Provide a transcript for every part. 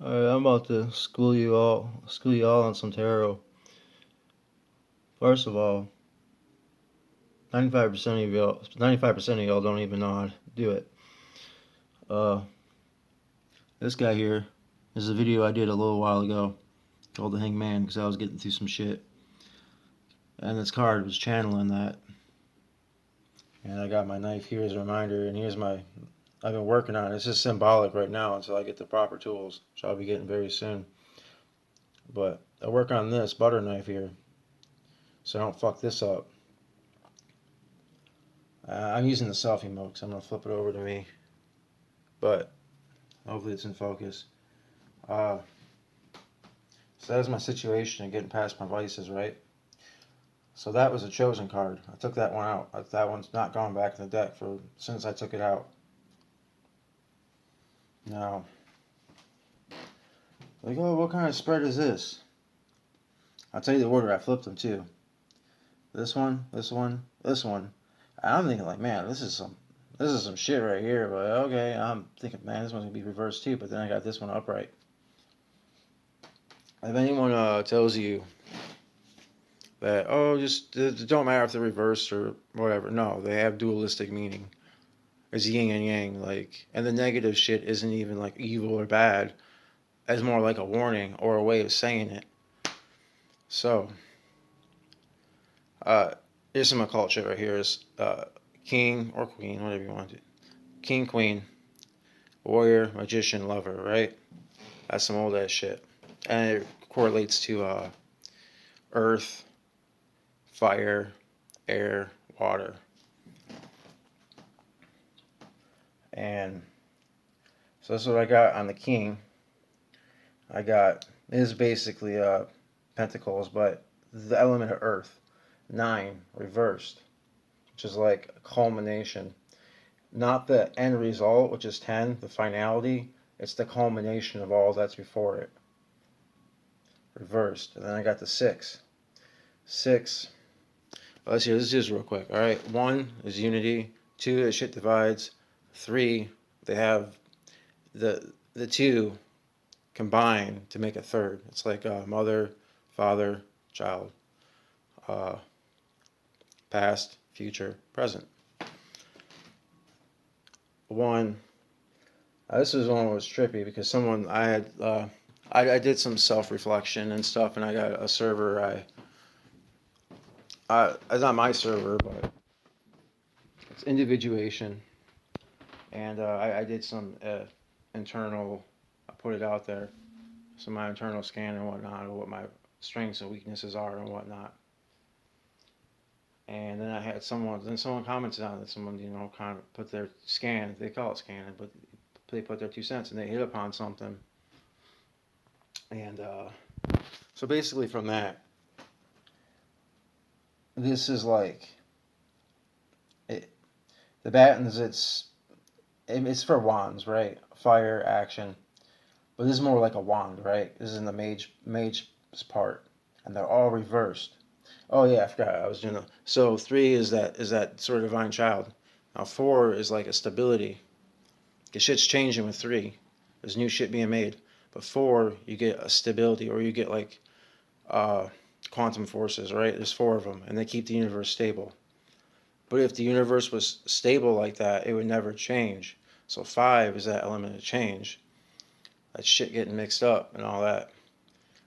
Alright, I'm about to school you all on some tarot. First of all, 95% of y'all don't even know how to do it. This guy here is a video I did a little while ago called The Hangman because I was getting through some shit. And this card was channeling that. And I got my knife here as a reminder, and I've been working on it. It's just symbolic right now until I get the proper tools, which I'll be getting very soon. But I work on this butter knife here, so I don't fuck this up. I'm using the selfie mode, so I'm going to flip it over to me. But hopefully it's in focus. So that was my situation of getting past my vices, right? So that was a chosen card. I took that one out. That one's not gone back in the deck since I took it out. Now, like, oh, what kind of spread is this? I'll tell you the order I flipped them to. This one, this one, this one. And I'm thinking like, man, this is some shit right here. But okay, I'm thinking, man, this one's gonna be reversed too. But then I got this one upright. If anyone tells you that, oh, just it don't matter if they're reversed or whatever, no, they have dualistic meaning. There's yin and yang, like, and the negative shit isn't even like evil or bad. It's more like a warning or a way of saying it. So, here's some occult shit right here. Is king or queen, whatever you want to do. King, queen, warrior, magician, lover, right? That's some old ass shit. And it correlates to earth, fire, air, water. And so that's what I got on the king. This is basically pentacles, but the element of earth. 9, reversed, which is like a culmination. Not the end result, which is 10, the finality. It's the culmination of all that's before it. Reversed. And then I got the 6. 6. Let's see, let's do this real quick. All right. 1 is unity. 2, that shit divides. 3, they have the 2 combine to make a third. It's like mother, father, child. Past, future, present. 1. This was one that was trippy because I did some self-reflection and stuff, and I got a server. It's not my server, but it's individuation, and I did some internal. I put it out there, so my internal scan and whatnot, of what my strengths and weaknesses are and whatnot. And then I had someone commented on it. Someone, kind of put their scan. They call it scanning, but they put their 2 cents and they hit upon something. And so basically, from that, this is like the Battens. It's for wands, right? Fire action, but this is more like a wand, right? This is in the mage part, and they're all reversed. Oh yeah, I forgot. I was doing that. So 3 is that sort of divine child. Now 4 is like a stability. The shit's changing with 3. There's new shit being made. But 4, you get a stability, or you get like quantum forces, right? There's 4 of them, and they keep the universe stable. But if the universe was stable like that, it would never change. So 5 is that element of change. That shit getting mixed up and all that.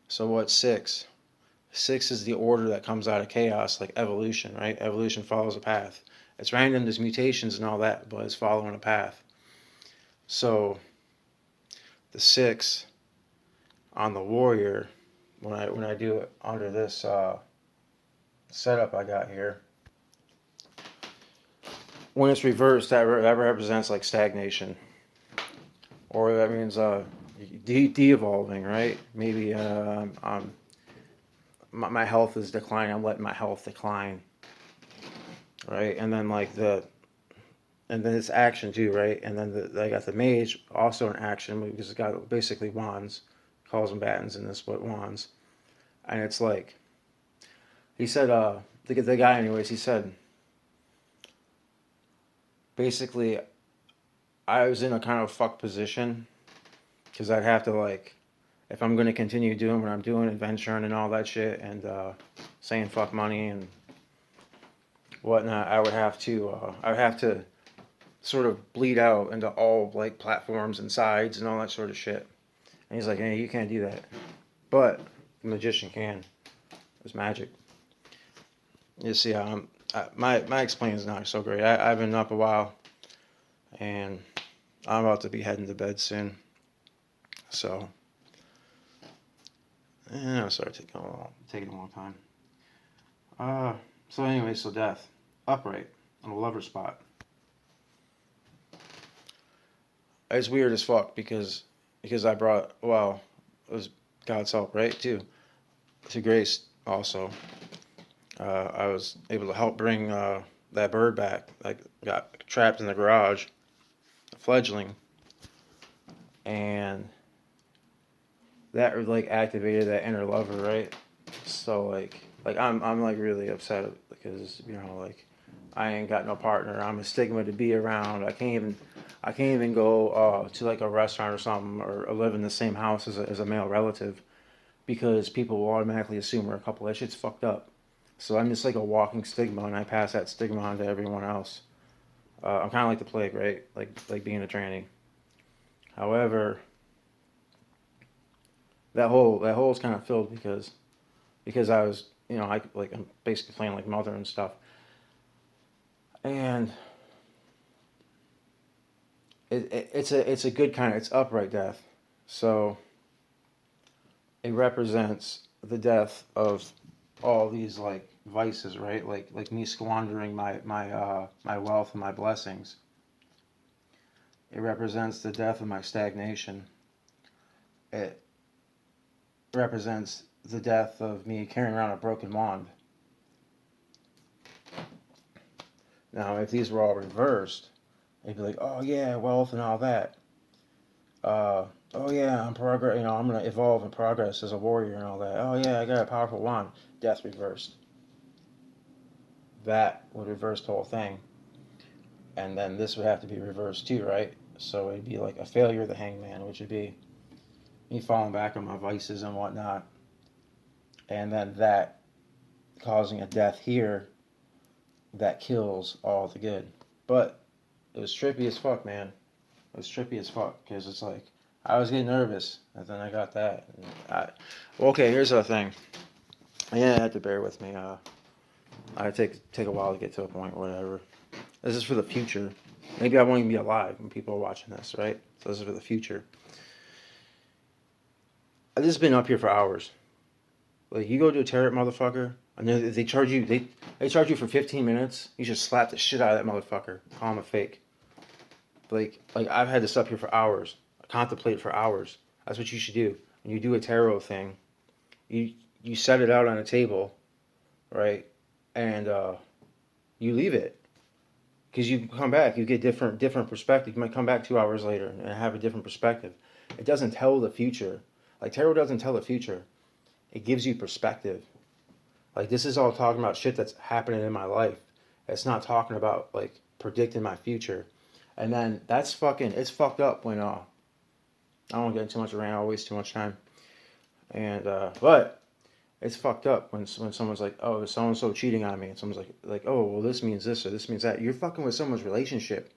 So what's 6? 6 is the order that comes out of chaos, like evolution, right? Evolution follows a path. It's random, there's mutations and all that, but it's following a path. So the 6 on the warrior, when I do it under this setup I got here, when it's reversed, that represents like stagnation, or that means de-evolving, right? Maybe my health is declining. I'm letting my health decline, right? And then and then it's action too, right? And then I got the mage also in action because it's got basically wands, calls them battens in this, but wands, and it's like he said, the guy anyways, he said basically I was in a kind of fuck position because I'd have to like if I'm gonna continue doing what I'm doing, adventuring and all that shit, and saying fuck money and whatnot, I would have to sort of bleed out into all like platforms and sides and all that sort of shit. And he's like, hey, you can't do that, but the magician can. It's magic. You see, my explaining is not so great. I've been up a while, and I'm about to be heading to bed soon. So, I started taking a long time. So anyway, so death, upright on a lover spot. It's weird as fuck because I brought it was God's help, right? To grace also. I was able to help bring that bird back. Like got trapped in the garage, a fledgling, and that like activated that inner lover, right? So like I'm like really upset because like I ain't got no partner. I'm a stigma to be around. I can't even go to like a restaurant or something or live in the same house as a male relative because people will automatically assume we're a couple. That shit's fucked up. So I'm just like a walking stigma, and I pass that stigma on to everyone else. I'm kind of like the plague, right? Like being a tranny. However, that hole is kind of filled because I was I'm basically playing like mother and stuff, and it's a good kind of it's upright death, so it represents the death of all these like vices, right? Like me squandering my wealth and my blessings. It represents the death of my stagnation. It represents the death of me carrying around a broken wand. Now, if these were all reversed, they'd be like, "Oh yeah, wealth and all that. Oh yeah, I'm progress. I'm gonna evolve and progress as a warrior and all that. Oh yeah, I got a powerful wand. Death reversed. That would reverse the whole thing, and then this would have to be reversed too, right? So it'd be like a failure of the hangman, which would be me falling back on my vices and whatnot, and then that causing a death here that kills all the good. But it was trippy as fuck, man. It was trippy as fuck because it's like I was getting nervous, and then I got that. Okay, here's the thing. Yeah, you have to bear with me. I take a while to get to a point or whatever. This is for the future. Maybe I won't even be alive when people are watching this, right? So this is for the future. This has been up here for hours. Like you go to a tarot motherfucker, and they charge you they charge you for 15 minutes. You just slap the shit out of that motherfucker. Call him a fake. Like I've had this up here for hours. I contemplate for hours. That's what you should do. When you do a tarot thing, you set it out on a table, right? And you leave it. Because you come back, you get different perspective. You might come back 2 hours later and have a different perspective. It doesn't tell the future. Like tarot doesn't tell the future. It gives you perspective. Like this is all talking about shit that's happening in my life. It's not talking about like predicting my future. And then that's it's fucked up when I don't want to get into too much rant. I'll waste too much time. And but it's fucked up when someone's like, oh, is so and so cheating on me, and someone's like, oh, well, this means this or this means that. You're fucking with someone's relationship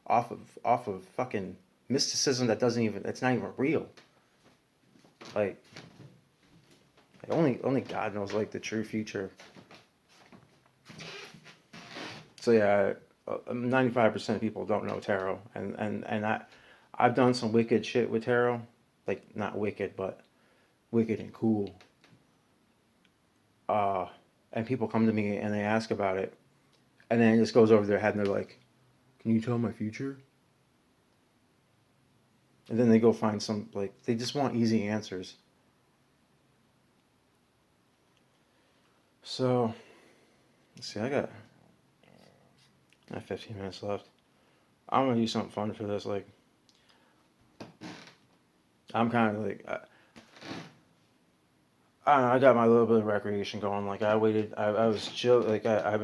off of fucking mysticism that's not even real. Like only God knows like the true future. So yeah, 95% of people don't know tarot, and I've done some wicked shit with tarot, like not wicked, but wicked and cool. And people come to me and they ask about it, and then it just goes over their head, and they're like, "Can you tell my future?" And then they go find they just want easy answers. So, let's see, I got 15 minutes left. I'm gonna do something fun for this. Like, I'm kind of like, I don't know, I got my little bit of recreation going. Like, I waited, I was chill. Like, I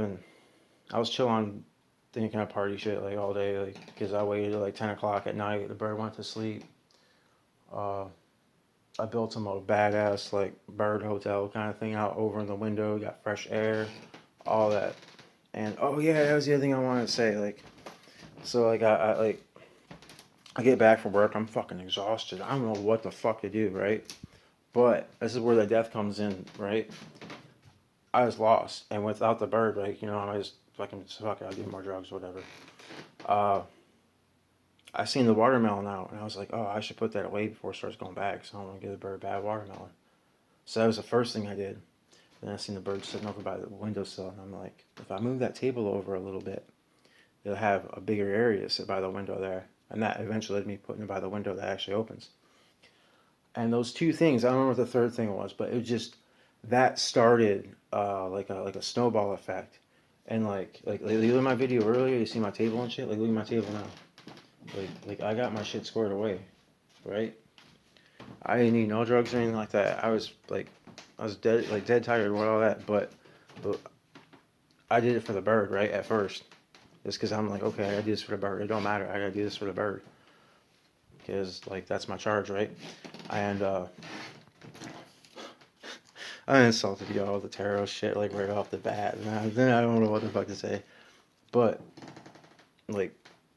was chill on thinking of party shit like all day. Like, because I waited till like 10 o'clock at night. The bird went to sleep. I built some old badass like bird hotel kind of thing out over in the window. Got fresh air, all that. And oh yeah, that was the other thing I wanted to say. Like, so like I get back from work, I'm fucking exhausted. I don't know what the fuck to do, right? But this is where the death comes in, right? I was lost, and without the bird, like I just fucking fuck it, I'll do more drugs, or whatever. Uh, I seen the watermelon out, and I was like, oh, I should put that away before it starts going bad, so I don't want to give the bird bad watermelon. So that was the first thing I did. Then I seen the bird sitting over by the windowsill, and I'm like, if I move that table over a little bit, it'll have a bigger area to sit by the window there. And that eventually led me putting it by the window that actually opens. And those two things, I don't know what the third thing was, but it was just that started like a snowball effect. And like look at my video earlier, you see my table and shit. Like look at my table now. Like I got my shit squared away, right? I didn't need no drugs or anything like that. I was dead tired with all that, but I did it for the bird, right? At first, just because I'm like, okay, I gotta do this for the bird. It don't matter. I gotta do this for the bird, because like that's my charge, right? And I insulted y'all with the tarot shit like right off the bat, and then I don't know what the fuck to say. But like,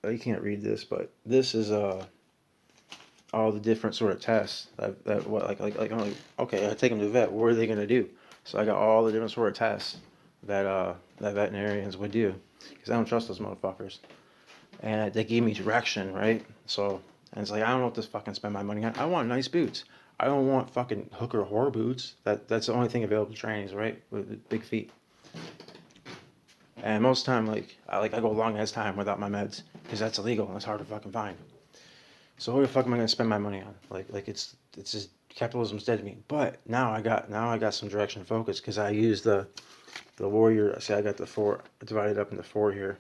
you can't read this, but this is all the different sort of tests that what I'm like, okay, I take them to the vet. What are they gonna do? So I got all the different sort of tests that veterinarians would do, because I don't trust those motherfuckers. And they gave me direction, right? So and it's like I don't know what to fucking spend my money on. I want nice boots. I don't want fucking hooker whore boots. That's the only thing available to trannies, right? With big feet. And most of the time, I go a long ass time without my meds because that's illegal and it's hard to fucking find. So what the fuck am I gonna spend my money on? It's just capitalism's dead to me. But now I got some direction and focus because I use the warrior. See, I got the four divided up into four here,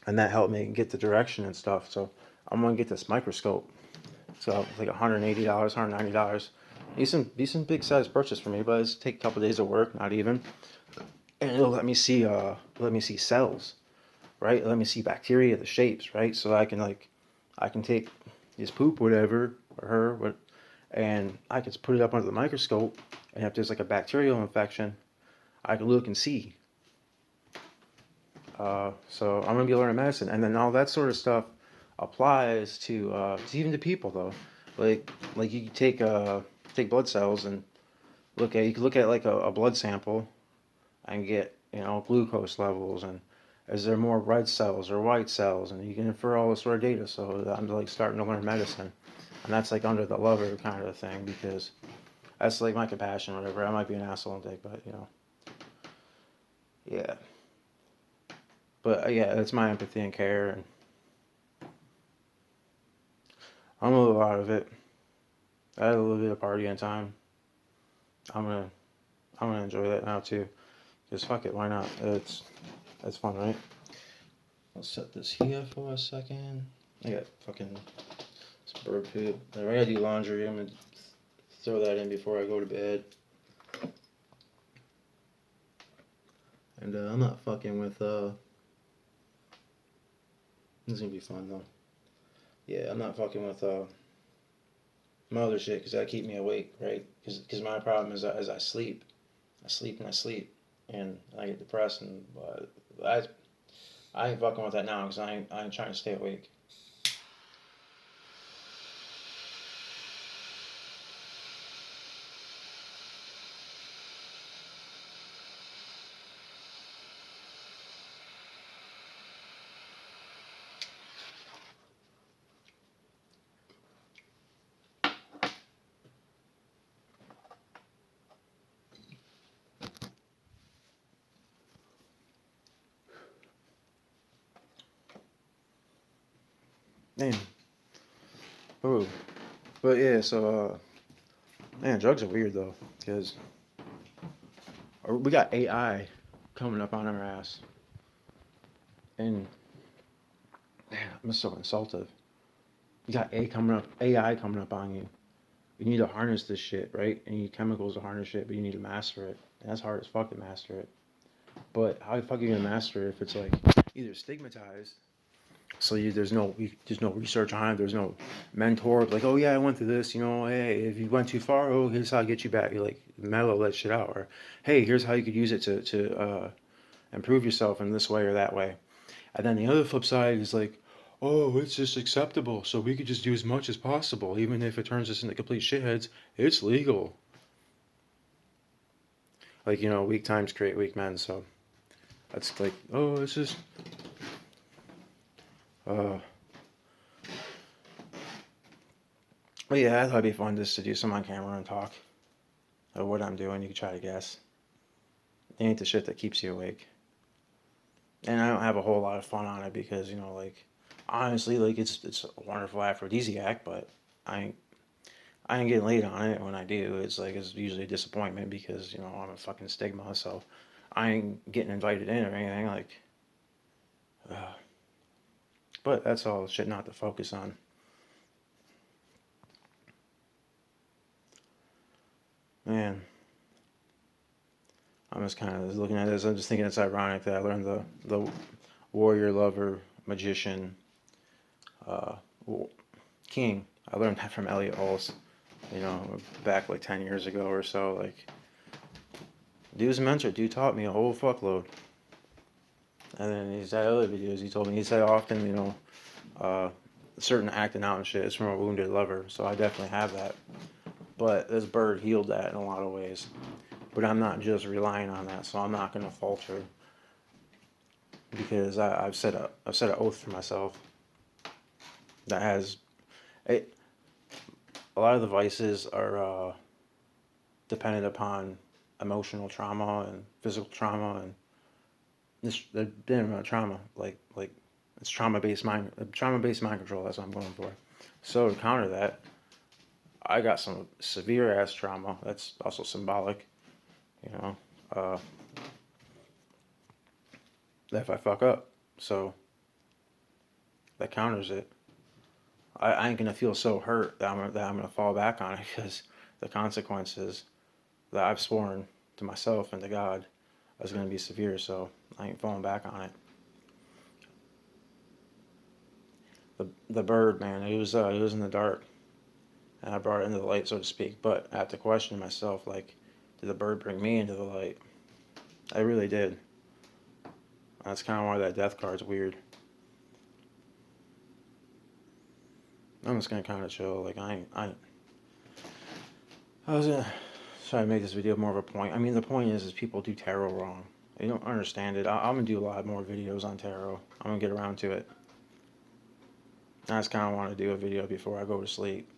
and that helped me get the direction and stuff. So I'm gonna get this microscope. So it's like $180, $190. Decent big size purchase for me, but it's take a couple days of work, not even, and it'll let me see cells, right? Let me see bacteria, the shapes, right? So I can take his poop, whatever, or her, and I can put it up under the microscope, and if there's like a bacterial infection, I can look and see. So I'm gonna be learning medicine, and then all that sort of stuff applies to even to people though. Like you can take blood cells and you can look at like a blood sample and get glucose levels and is there more red cells or white cells, and you can infer all this sort of data. So I'm like starting to learn medicine, and that's like under the lover kind of thing because that's like my compassion, or whatever. I might be an asshole and but yeah. But yeah, that's my empathy and care, and I'm a little out of it. I had a little bit of partying time. I'm gonna I'm gonna enjoy that now too. Cause fuck it, why not? It's fun, right? I'll set this here for a second. I got fucking this bird poop. I gotta do laundry. I'm gonna throw that in before I go to bed. And I'm not fucking with This is gonna be fun though. Yeah, I'm not fucking with my other shit because that keep me awake, right? Because my problem is I sleep. I sleep and I sleep, and I get depressed, and I ain't fucking with that now because I ain't trying to stay awake. Man, oh, but yeah, so man, drugs are weird though because we got AI coming up on our ass, and man, I'm so insultive. You got AI coming up on you. You need to harness this shit, right? And you need chemicals to harness it, but you need to master it. And that's hard as fuck to master it. But how the fuck are you gonna master it if it's like either stigmatized So there's no research on it. There's no mentor like, oh yeah, I went through this. You know, hey, if you went too far, oh here's how I get you back. You like mellow that shit out, or hey, here's how you could use it to improve yourself in this way or that way. And then the other flip side is like, oh, it's just acceptable, so we could just do as much as possible, even if it turns us into complete shitheads. It's legal. Like weak times create weak men. So that's like, oh, it's just. Uh, but yeah, I thought it'd be fun just to do some on camera and talk of what I'm doing. You can try to guess. It ain't the shit that keeps you awake. And I don't have a whole lot of fun on it because like honestly, like it's a wonderful aphrodisiac, but I ain't I ain't getting laid on it. When I do, it's like it's usually a disappointment because I'm a fucking stigma, so I ain't getting invited in or anything like. Uh, but that's all shit not to focus on. Man, I'm just kind of looking at this. I'm just thinking it's ironic that I learned the warrior, lover, magician, uh, king. I learned that from Elliot Hulse. Back like 10 years ago or so. Like, dude's mentor, dude taught me a whole fuckload. And then he's had other videos. He told me he said often, uh, certain acting out and shit is from a wounded lover. So I definitely have that. But this bird healed that in a lot of ways. But I'm not just relying on that, so I'm not gonna falter because I've set an oath for myself that has it. A lot of the vices are dependent upon emotional trauma and physical trauma and this they've been about trauma like it's trauma based mind control. That's what I'm going for. So to counter that, I got some severe ass trauma. That's also symbolic, you know. Uh, that if I fuck up, so that counters it. I ain't gonna feel so hurt that I'm gonna fall back on it because the consequences that I've sworn to myself and to God is gonna be severe. So I ain't falling back on it. The bird, man, it was in the dark, and I brought it into the light, so to speak. But I have to question myself, like, did the bird bring me into the light? I really did. That's kind of why that death card's weird. I'm just gonna kind of chill. Like I was gonna try to make this video more of a point. I mean, the point is people do tarot wrong. They don't understand it. I'm gonna do a lot more videos on tarot. I'm gonna get around to it. I just kind of want to do a video before I go to sleep.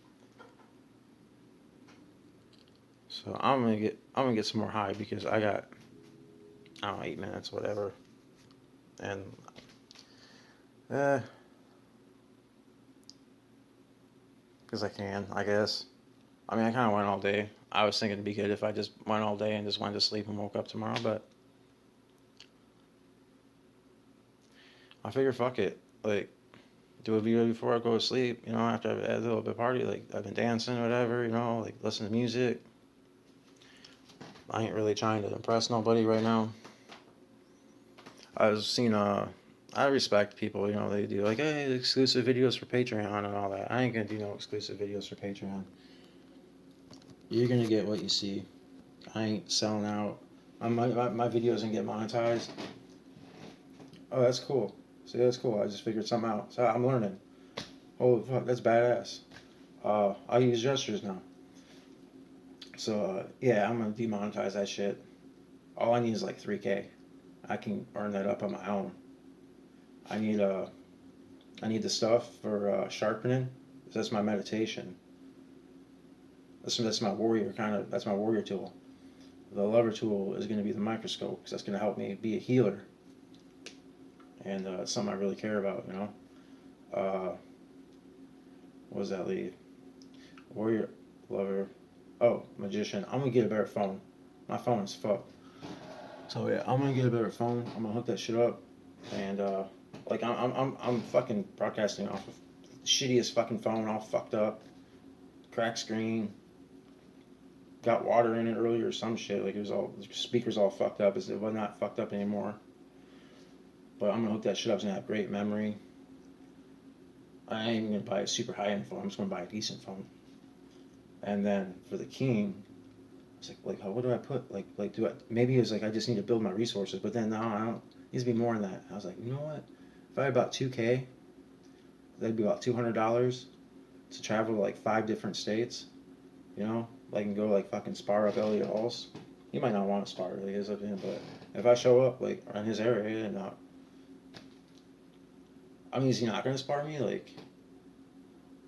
So I'm gonna get some more high because I don't know 8 minutes whatever, and because I can I guess. I mean I kind of went all day. I was thinking it'd be good if I just went all day and just went to sleep and woke up tomorrow, but I figure fuck it. Like do a video before I go to sleep. After I've had a little bit of party, like I've been dancing or whatever. Like listen to music. I ain't really trying to impress nobody right now. I was seeing I respect people, they do like, hey, exclusive videos for Patreon and all that. I ain't gonna do no exclusive videos for Patreon. You're gonna get what you see. I ain't selling out. My videos gonna get monetized. Oh, that's cool. See, that's cool. I just figured something out. So I'm learning. Holy fuck, that's badass. I use gestures now. So yeah, I'm gonna demonetize that shit. All I need is like 3K. I can earn that up on my own. I need I need the stuff for sharpening. That's my meditation. That's my warrior that's my warrior tool. The lover tool is going to be the microscope because that's going to help me be a healer, and it's something I really care about. Uh, what does that leave? Warrior, lover. Oh, magician. I'm gonna get a better phone. My phone is fucked. So yeah, I'm gonna get a better phone. I'm gonna hook that shit up, and like I'm fucking broadcasting off of the shittiest fucking phone, all fucked up, cracked screen, got water in it earlier or some shit. Like it was all the speakers all fucked up. It was not fucked up anymore. But I'm gonna hook that shit up. It's gonna have great memory. I ain't gonna buy a super high end phone. I'm just gonna buy a decent phone. And then for the king, it's like, what do I put? Do I? Maybe it's like I just need to build my resources. But then no, I don't. It needs to be more than that. I was like, you know what? If I had about 2K, that'd be about $200 to travel to like 5 different states. You know, like and go like fucking spar up Elliot Halls. He might not want to spar, really, is up to him. But if I show up like around his area and not, I mean, is he not gonna spar me? Like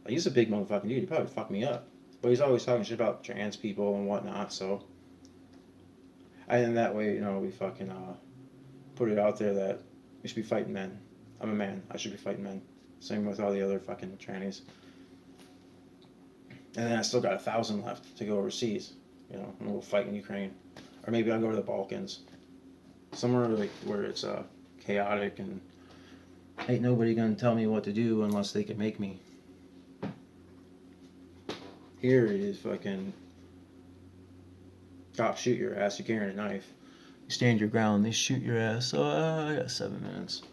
he's a big motherfucking dude. He probably fuck me up. But he's always talking shit about trans people and whatnot. So, and that way, we fucking put it out there that we should be fighting men. I'm a man. I should be fighting men. Same with all the other fucking trannies. And then I still got 1,000 left to go overseas. And we'll fight in Ukraine, or maybe I'll go to the Balkans, somewhere like where it's chaotic and ain't nobody gonna tell me what to do unless they can make me. Here it is fucking cops shoot your ass. You're carrying a knife. You stand your ground. They shoot your ass. So I got 7 minutes.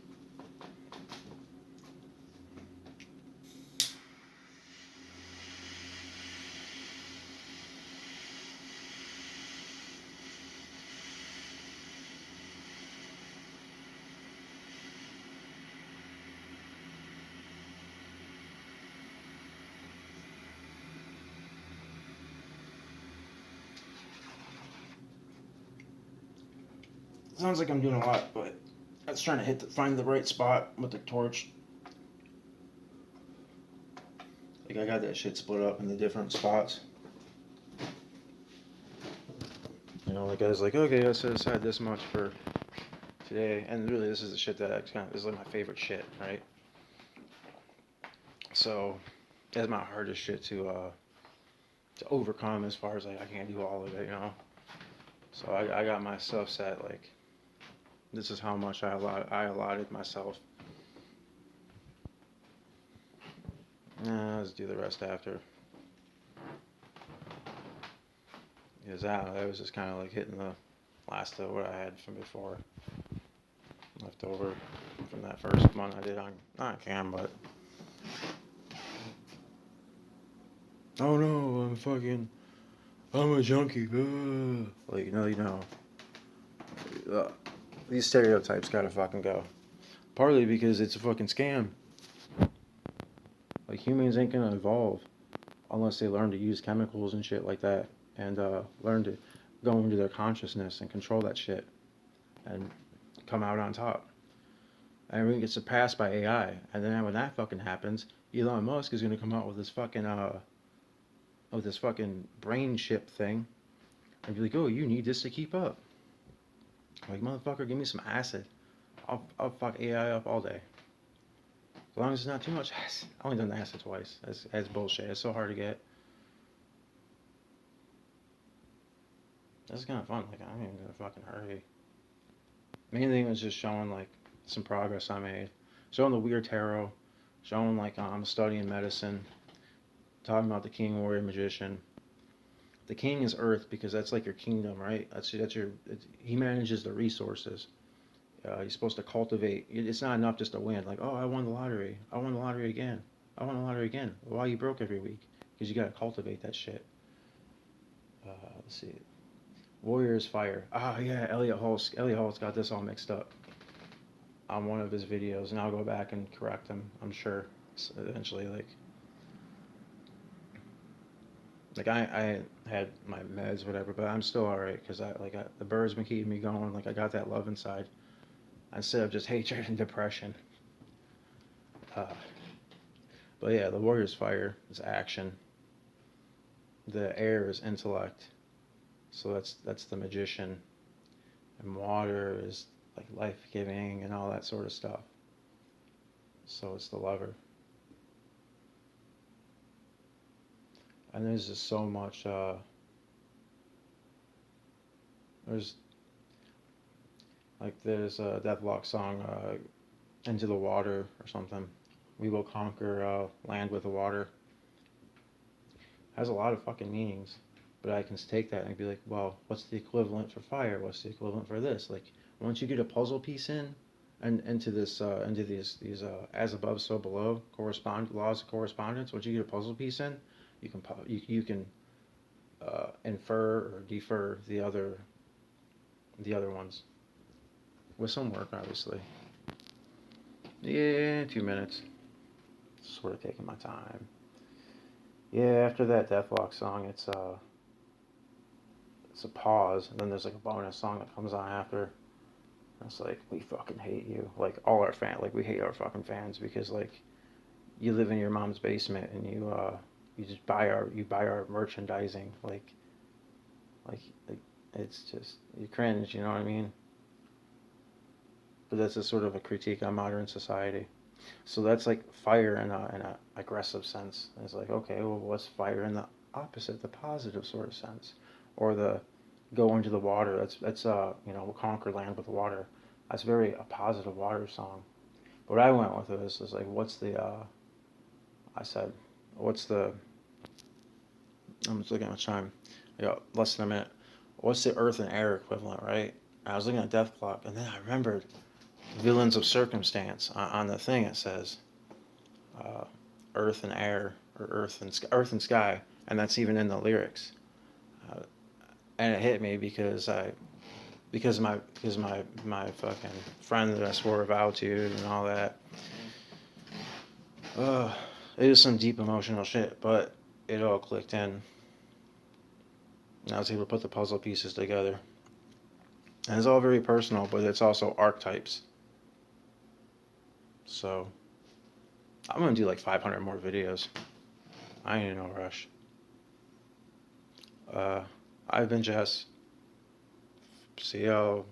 Sounds like I'm doing a lot, but I was trying to find the right spot with the torch. Like I got that shit split up into different spots. Like I was like, okay, I set aside this much for today, and really this is the shit that this is like my favorite shit, right? So that's my hardest shit to overcome as far as like I can't do all of it, So I got myself set like this is how much I allotted myself. Let's do the rest after. Because that was just kind of like hitting the last of what I had from before. Left over from that first one I did on, not on cam, but. Oh no, I'm a junkie. Like, no. These stereotypes gotta fucking go. Partly because it's a fucking scam. Like, humans ain't gonna evolve unless they learn to use chemicals and shit like that. And learn to go into their consciousness and control that shit. And come out on top. And everything gets surpassed by AI. And then when that fucking happens, Elon Musk is gonna come out with this fucking brain chip thing. And be like, oh, you need this to keep up. Like, motherfucker, give me some acid. I'll fuck AI up all day. As long as it's not too much acid. I only done the acid twice. That's bullshit. It's so hard to get. This is kind of fun. Like, I ain't even gonna fucking hurry. Main thing was just showing, like, some progress I made. Showing the weird tarot. Showing, like, I'm studying medicine. Talking about the king, warrior, magician. The king is earth because that's like your kingdom, right? He manages the resources. You're supposed to cultivate. It's not enough just to win. Like, oh, I won the lottery. I won the lottery again. I won the lottery again. Why are you broke every week? Because you gotta cultivate that shit. Let's see. Warrior is fire. Yeah, Elliot Hall's got this all mixed up on one of his videos, and I'll go back and correct him. I'm sure eventually, like I had my meds, whatever, but I'm still alright because the bird's been keeping me going. Like I got that love inside instead of just hatred and depression. But yeah, the warrior's fire is action. The air is intellect. So that's the magician. And water is like life giving and all that sort of stuff. So it's the lover. And there's just so much there's a Deathlock song, Into the Water or something. We will conquer land with the water. Has a lot of fucking meanings. But I can take that and be like, well, what's the equivalent for fire? What's the equivalent for this? Like, once you get a puzzle piece in, and into these as above so below correspond laws of correspondence. Once you get a puzzle piece in, you can infer or defer the other ones with some work, obviously. Yeah, 2 minutes. Sort of taking my time. Yeah, after that Deathlock song, it's a pause, and then there's like a bonus song that comes on after. And it's like, we fucking hate you. Like all our like we hate our fucking fans because like you live in your mom's basement and you just buy our merchandising like it's just you cringe, you know what I mean? But that's a sort of a critique on modern society. So that's like fire in a aggressive sense. And it's like, okay, well, what's fire in the opposite, the positive sort of sense, or the go into the water? That's we'll conquer land with water. That's very a positive water song. But what I went with is like, what's the I said, what's the I'm just looking at my time. I got less than a minute. What's the earth and air equivalent, right? I was looking at Death Clock, and then I remembered Villains of Circumstance on the thing. It says uh, earth and air, or earth and sky, and that's even in the lyrics. Uh, and it hit me because my fucking friend that I swore a vow to and all that. Uh, it is some deep emotional shit, but it all clicked in. And I was able to put the puzzle pieces together. And it's all very personal, but it's also archetypes. So I'm gonna do like 500 more videos. I ain't in no rush. Uh, I've been Jess. See y'all